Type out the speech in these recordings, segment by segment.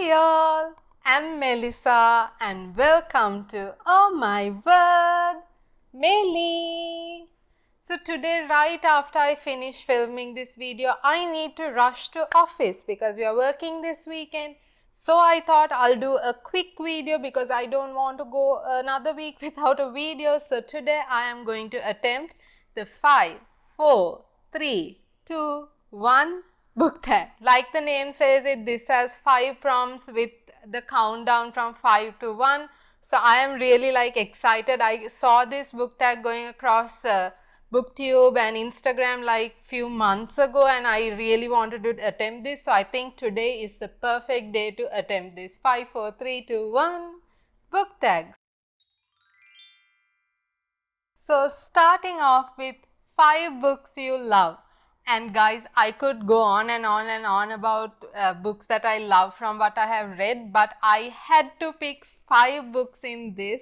Hi all, I'm Melissa and welcome to Oh My Word, Melly. So today right after I finish filming this video, I need to rush to office because we are working this weekend. So I thought I'll do a quick video because I don't want to go another week without a video. So today I am going to attempt the 5, 4, 3, 2, 1 book tag. Like the name says it, this has 5 prompts with the countdown from 5 to 1. So I am really excited. I saw this book tag going across BookTube and Instagram like few months ago, and I really wanted to attempt this. So I think today is the perfect day to attempt this. 5, 4, 3, 2, 1 book tags. So starting off with 5 books you love. And guys, I could go on and on and on about books that I love from what I have read, but I had to pick 5 books in this,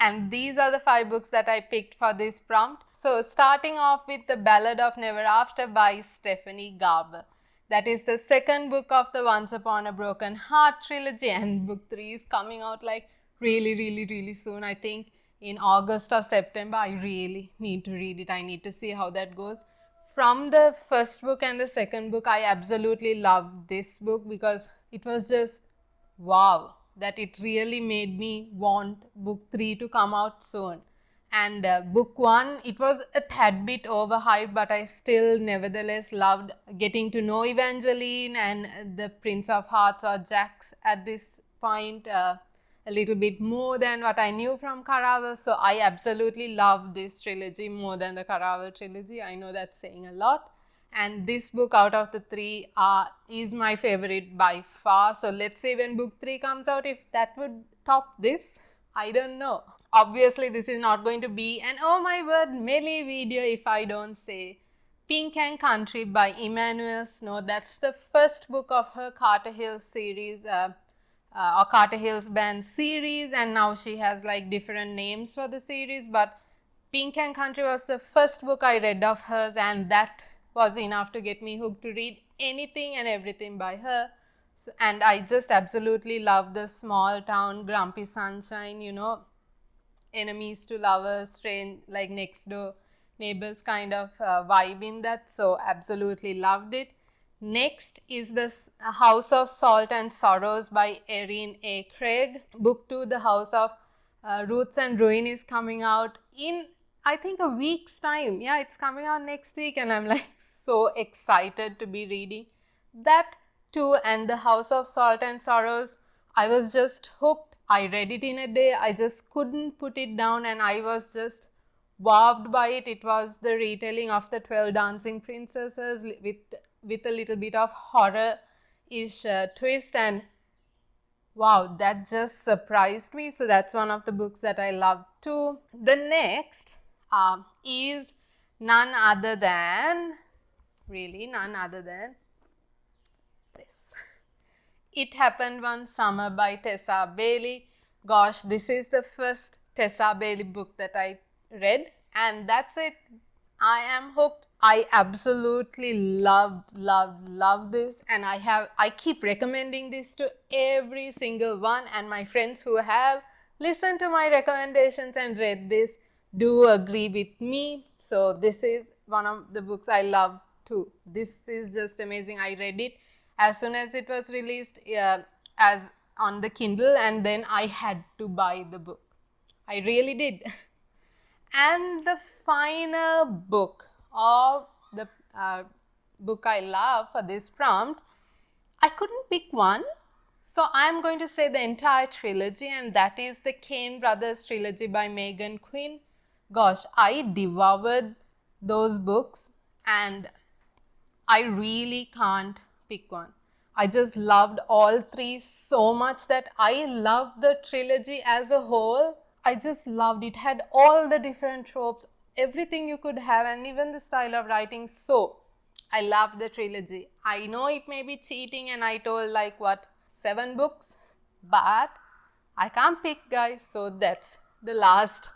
and these are the 5 books that I picked for this prompt. So starting off with The Ballad of Never After by Stephanie Garber. That is the second book of the Once Upon a Broken Heart trilogy, and book 3 is coming out like really soon. I think in August or September. I really need to read it. I need to see how that goes. From the first book and the second book, I absolutely loved this book because it was just wow, that it really made me want book 3 to come out soon. And book 1, it was a tad bit overhyped, but I still nevertheless loved getting to know Evangeline and the Prince of Hearts or Jax at this point a little bit more than what I knew from Caraval. So I absolutely love this trilogy more than the Caraval trilogy. I know that's saying a lot. And this book out of the 3 is my favorite by far. So let's see when book 3 comes out if that would top this. I don't know. Obviously this is not going to be an oh my word Melly video if I don't say Pink and Country by Emmanuel Snow. That's the first book of her Carter Hills series or Carter Hills Band series, and now she has like different names for the series, but Pink and Country was the first book I read of hers, and that was enough to get me hooked to read anything and everything by her. So, and I just absolutely love the small town grumpy sunshine, you know, enemies to lovers, strange like next door neighbors kind of vibe in that. So absolutely loved it. Next is the House of Salt and Sorrows by Erin A. Craig. Book 2, The House of Roots and Ruin, is coming out in I think a week's time. Yeah, it's coming out next week, and I'm like so excited to be reading that too. And The House of Salt and Sorrows, I was just hooked. I read it in a day. I just couldn't put it down, and I was just wowed by it. It was the retelling of the 12 Dancing Princesses with a little bit of horror-ish twist, and wow, that just surprised me. So that's one of the books that I love too. The next is none other than this. It Happened One Summer by Tessa Bailey. Gosh, this is the first Tessa Bailey book that I read, and that's it. I am hooked. I absolutely love this, and I keep recommending this to every single one, and my friends who have listened to my recommendations and read this do agree with me. So this is one of the books I love too. This is just amazing. I read it as soon as it was released as on the Kindle, and then I had to buy the book. I really did. And the final book of the book I love for this prompt, I couldn't pick one, so I am going to say the entire trilogy, and that is the Kane Brothers trilogy by Megan Quinn. Gosh, I devoured those books, and I really can't pick one. I just loved all 3 so much that I loved the trilogy as a whole. I just loved it. Had all the different tropes, everything you could have, and even the style of writing. So I love the trilogy. I know it may be cheating, and I told like what 7 books, but I can't pick, guys. So that's the last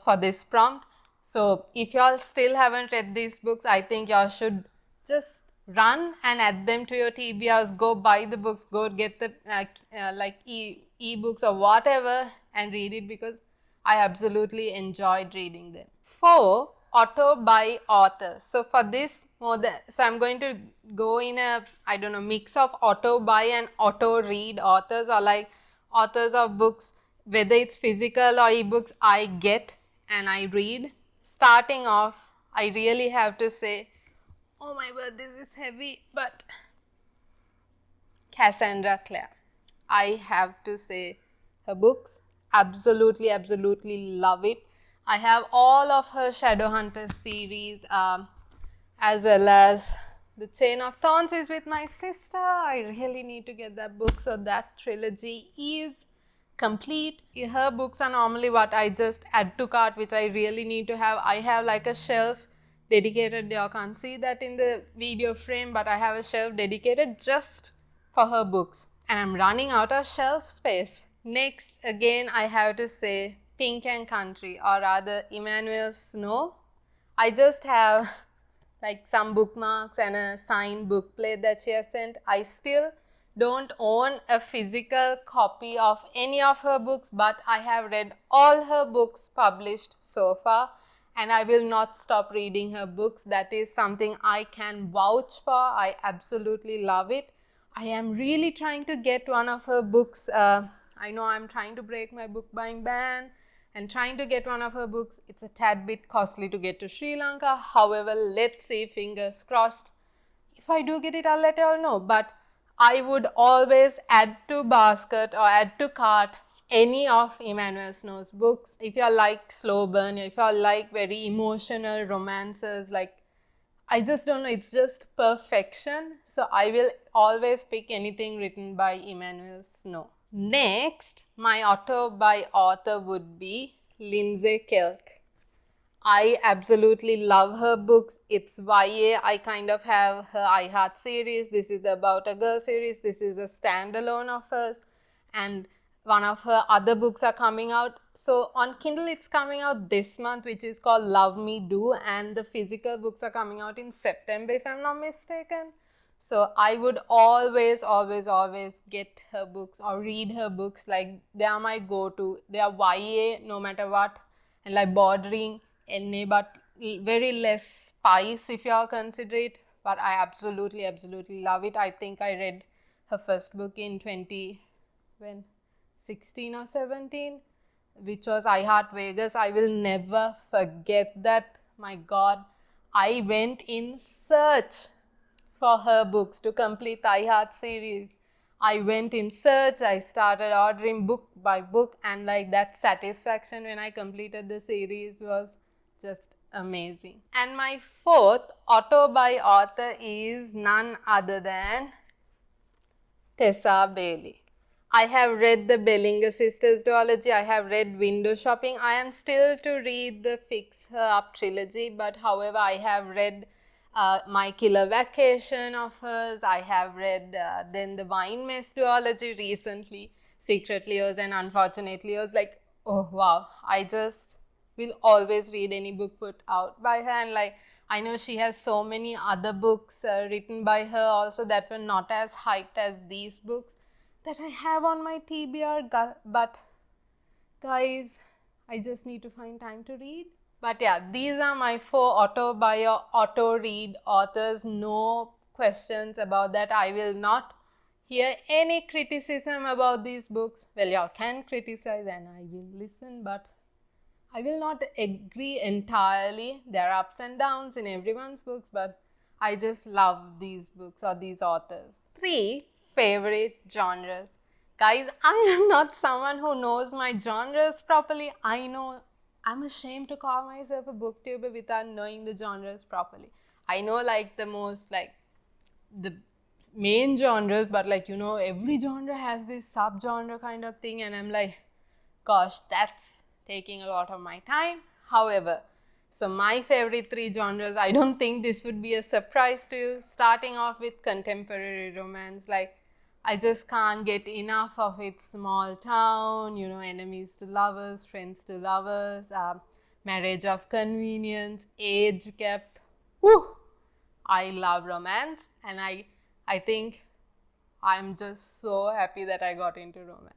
for this prompt. So if y'all still haven't read these books, I think y'all should just run and add them to your TBRs, go buy the books, go get the e-books or whatever and read it, because I absolutely enjoyed reading them. 4. Auto by author. So for this so I'm going to go in a, I don't know, mix of auto buy and auto read authors, or like authors of books, whether it's physical or ebooks, I get and I read. Starting off, I really have to say, oh my word, this is heavy, but Cassandra Clare. I have to say, her books, absolutely, absolutely love it. I have all of her Shadowhunters series, as well as The Chain of Thorns is with my sister. I really need to get that book. So that trilogy is complete. Her books are normally what I just add to cart, which I really need to have. I have like a shelf dedicated. You can't see that in the video frame, but I have a shelf dedicated just for her books, and I'm running out of shelf space. Next, again, I have to say Pink and Country, or rather Emmanuel Snow. I just have like some bookmarks and a signed bookplate that she has sent. I still don't own a physical copy of any of her books, but I have read all her books published so far, and I will not stop reading her books. That is something I can vouch for. I absolutely love it. I am really trying to get one of her books. I know I'm trying to break my book buying ban and trying to get one of her books. It's a tad bit costly to get to Sri Lanka. However, let's see, fingers crossed. If I do get it, I'll let you all know. But I would always add to basket or add to cart any of Emmanuel Snow's books. If you like slow burn, if you like very emotional romances, like, I just don't know, it's just perfection. So I will always pick anything written by Emmanuel Snow. Next, my author by author would be Lindsay Kelk. I absolutely love her books. It's YA. I kind of have her I Heart series. This is the About a Girl series. This is a standalone of hers. And one of her other books are coming out. So on Kindle, it's coming out this month, which is called Love Me Do. And the physical books are coming out in September, if I'm not mistaken. So I would always, always, always get her books or read her books. Like, they are my go-to. They are YA no matter what. And like bordering NA, but very less spice if you are considerate. But I absolutely, absolutely love it. I think I read her first book in 16 or 17, which was I Heart Vegas. I will never forget that. My God, I went in search for her books to complete the I Heart series. I went in search, I started ordering book by book, and like that satisfaction when I completed the series was just amazing. And my fourth author by author is none other than Tessa Bailey. I have read the Bellinger Sisters duology. I have read Window Shopping. I am still to read the Fix Her Up trilogy, but however, I have read My Killer Vacation of hers. I have read then the Wine Mess duology recently, Secretly Yours and Unfortunately Yours. Like, oh wow, I just will always read any book put out by her. And like, I know she has so many other books written by her also that were not as hyped as these books that I have on my TBR, but guys, I just need to find time to read. But yeah, these are my 4 auto read authors. No questions about that. I will not hear any criticism about these books. Well, y'all can criticize and I will listen, but I will not agree entirely. There are ups and downs in everyone's books, but I just love these books or these authors. 3 favorite genres. Guys, I am not someone who knows my genres properly. I know I'm ashamed to call myself a booktuber without knowing the genres properly. I know like the most like the main genres, but like, you know, every genre has this subgenre kind of thing, and I'm like, gosh, that's taking a lot of my time. However, so my favorite 3 genres, I don't think this would be a surprise to you. Starting off with contemporary romance, like I just can't get enough of it. Small town, you know, enemies to lovers, friends to lovers, marriage of convenience, age gap. Woo! I love romance. and I think I'm just so happy that I got into romance.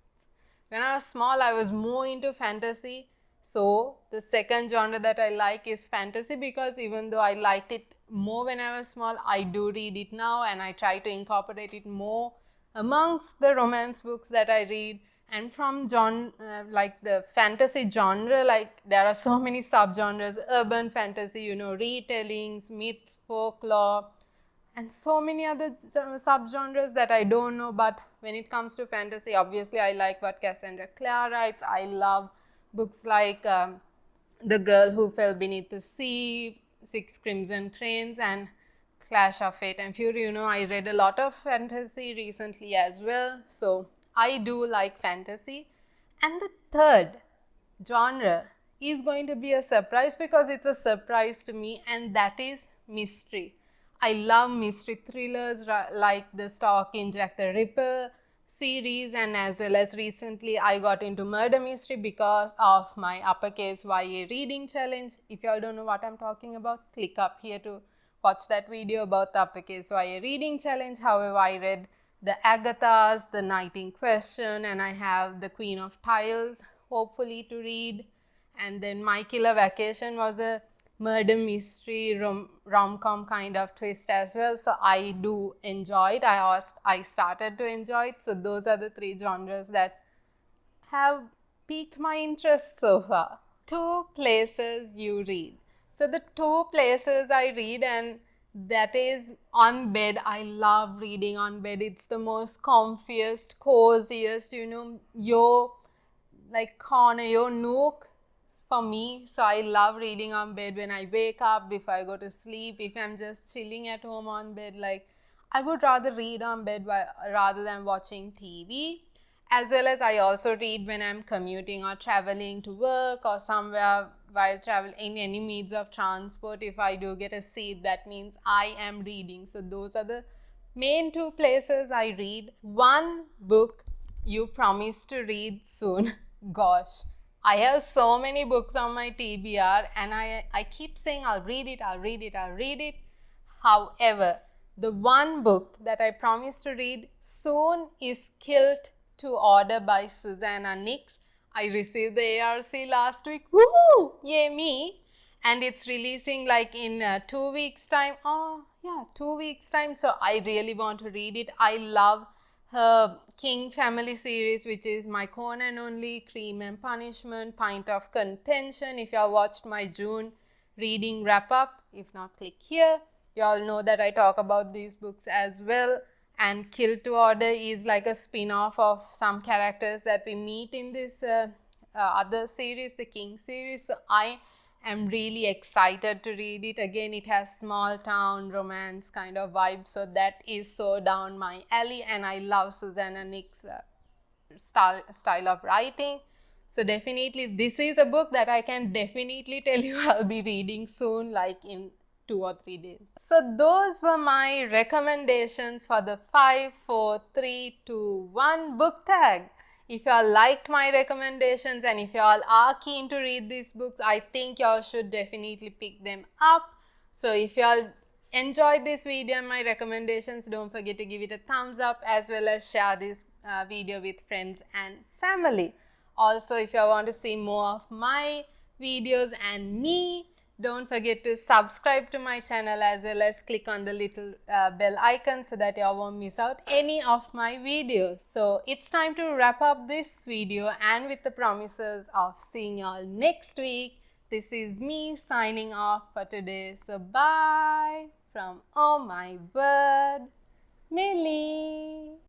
When I was small, I was more into fantasy. So the second genre that I like is fantasy, because even though I liked it more when I was small, I do read it now, and I try to incorporate it more amongst the romance books that I read. And from like the fantasy genre, like there are so many subgenres: urban fantasy, retellings, myths, folklore, and so many other subgenres that I don't know. But when it comes to fantasy, obviously I like what Cassandra Clare writes. I love books like The Girl Who Fell Beneath the Sea, Six Crimson Cranes, and Clash of Fate and Fury. I read a lot of fantasy recently as well, so I do like fantasy. And the third genre is going to be a surprise, because it's a surprise to me, and that is mystery. I love mystery thrillers like the Stalking Jack the Ripper series, and as well as recently I got into murder mystery because of my uppercase YA reading challenge. If y'all don't know what I'm talking about, click up here to watch that video about the uppercase YA reading challenge. However, I read the Agathas, The Night in Question, and I have the Queen of Tiles hopefully to read. And then My Killer Vacation was a murder mystery rom-com kind of twist as well, so I do enjoy it. I started to enjoy it. So those are the three genres that have piqued my interest so far. Two places you read. So the two places I read, and that is on bed. I love reading on bed. It's the most comfiest, coziest, your like corner, your nook for me. So I love reading on bed when I wake up, before I go to sleep, if I'm just chilling at home on bed. Like, I would rather read on bed rather than watching TV. As well as I also read when I'm commuting or traveling to work or somewhere while traveling in any means of transport. If I do get a seat, that means I am reading. So those are the main two places I read. One book you promised to read soon. Gosh, I have so many books on my TBR, and I keep saying I'll read it, I'll read it, I'll read it. However, the one book that I promised to read soon is Kilt to Order by Susanna Nix. I received the ARC last week. Woohoo! Yay me! And it's releasing like in 2 weeks time. Oh yeah, 2 weeks time. So I really want to read it. I love her King family series, which is My Corn and Only, Cream and Punishment, Pint of Contention. If you have watched my June reading wrap up, if not, click here. You all know that I talk about these books as well. And Kill to Order is like a spin-off of some characters that we meet in this other series, the King series. So I am really excited to read it. Again, it has small town romance kind of vibe, so that is so down my alley, and I love Susanna Nix's style of writing. So definitely this is a book that I can definitely tell you I'll be reading soon, like in 2 or 3 days. So those were my recommendations for the 5, 4, 3, 2, 1 book tag. If you all liked my recommendations, and if you all are keen to read these books, I think you all should definitely pick them up. So if you all enjoyed this video and my recommendations, don't forget to give it a thumbs up, as well as share this video with friends and family. Also, if you want to see more of my videos and me, don't forget to subscribe to my channel, as well as click on the little bell icon so that you won't miss out any of my videos. So it's time to wrap up this video, and with the promises of seeing you all next week, this is me signing off for today. So bye from Oh My Word, Melly.